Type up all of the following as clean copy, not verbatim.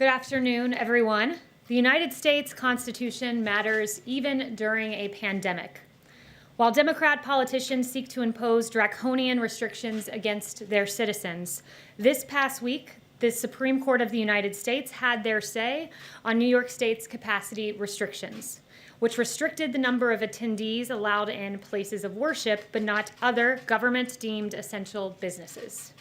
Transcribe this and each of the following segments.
Good afternoon, everyone. The United States Constitution matters even during a pandemic. While Democrat politicians seek to impose draconian restrictions against their citizens, this past week, the Supreme Court of the United States had their say on New York State's capacity restrictions, which restricted the number of attendees allowed in places of worship, but not other government-deemed essential businesses.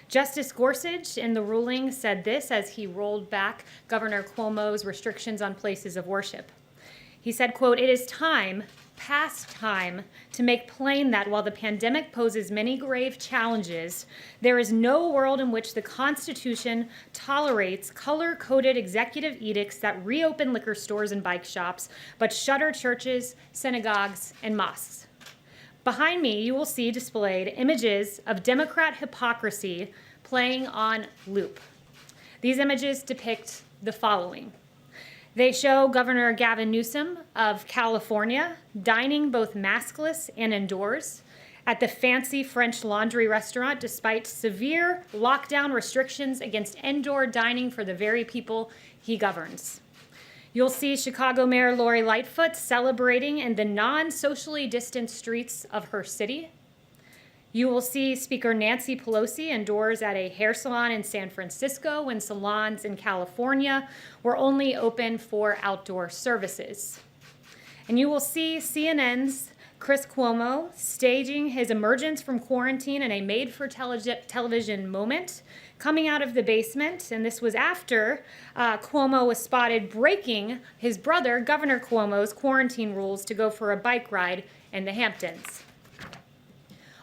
Justice Gorsuch in the ruling said this as he rolled back Governor Cuomo's restrictions on places of worship. He said, quote, "It is time, past time, to make plain that while the pandemic poses many grave challenges, there is no world in which the Constitution tolerates color-coded executive edicts that reopen liquor stores and bike shops, but shutter churches, synagogues, and mosques." Behind me, you will see displayed images of Democrat hypocrisy playing on loop. These images depict the following. They show Governor Gavin Newsom of California dining both maskless and indoors at the fancy French Laundry restaurant despite severe lockdown restrictions against indoor dining for the very people he governs. You'll see Chicago Mayor Lori Lightfoot celebrating in the non-socially distant streets of her city. You will see Speaker Nancy Pelosi indoors at a hair salon in San Francisco when salons in California were only open for outdoor services. And you will see CNN's Chris Cuomo staging his emergence from quarantine in a made-for-television moment, coming out of the basement, and this was after Cuomo was spotted breaking his brother, Governor Cuomo's quarantine rules to go for a bike ride in the Hamptons.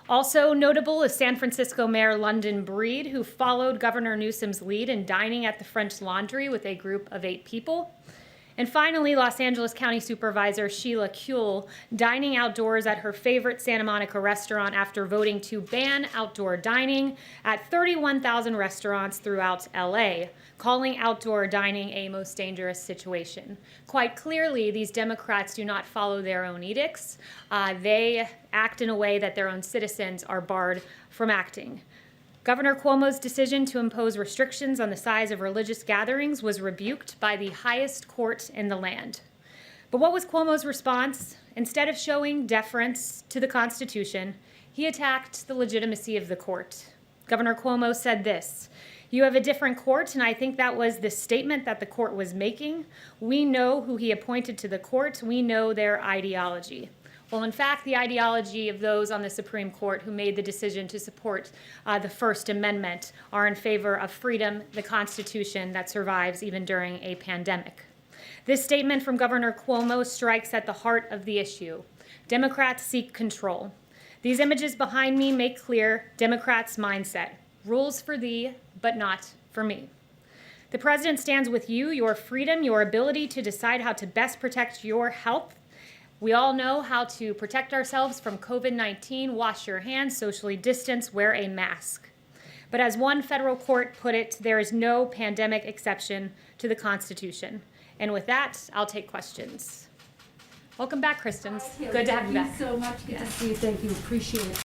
Also notable is San Francisco Mayor London Breed, who followed Governor Newsom's lead in dining at the French Laundry with a group of 8 people. And finally, Los Angeles County Supervisor Sheila Kuehl dining outdoors at her favorite Santa Monica restaurant after voting to ban outdoor dining at 31,000 restaurants throughout LA, calling outdoor dining a most dangerous situation. Quite clearly, these Democrats do not follow their own edicts. They act in a way that their own citizens are barred from acting. Governor Cuomo's decision to impose restrictions on the size of religious gatherings was rebuked by the highest court in the land. But what was Cuomo's response? Instead of showing deference to the Constitution, he attacked the legitimacy of the court. Governor Cuomo said this, "You have a different court, and I think that was the statement that the court was making. We know who he appointed to the court. We know their ideology." Well, in fact, the ideology of those on the Supreme Court who made the decision to support the First Amendment are in favor of freedom, the Constitution that survives even during a pandemic. This statement from Governor Cuomo strikes at the heart of the issue. Democrats seek control. These images behind me make clear Democrats' mindset. Rules for thee, but not for me. The president stands with you, your freedom, your ability to decide how to best protect your health. We all know how to protect ourselves from COVID-19, wash your hands, socially distance, wear a mask. But as one federal court put it, there is no pandemic exception to the Constitution. And with that, I'll take questions. Welcome back, Kristen. Good to have you back. Thank you so much. Good to see you. Thank you. Appreciate it.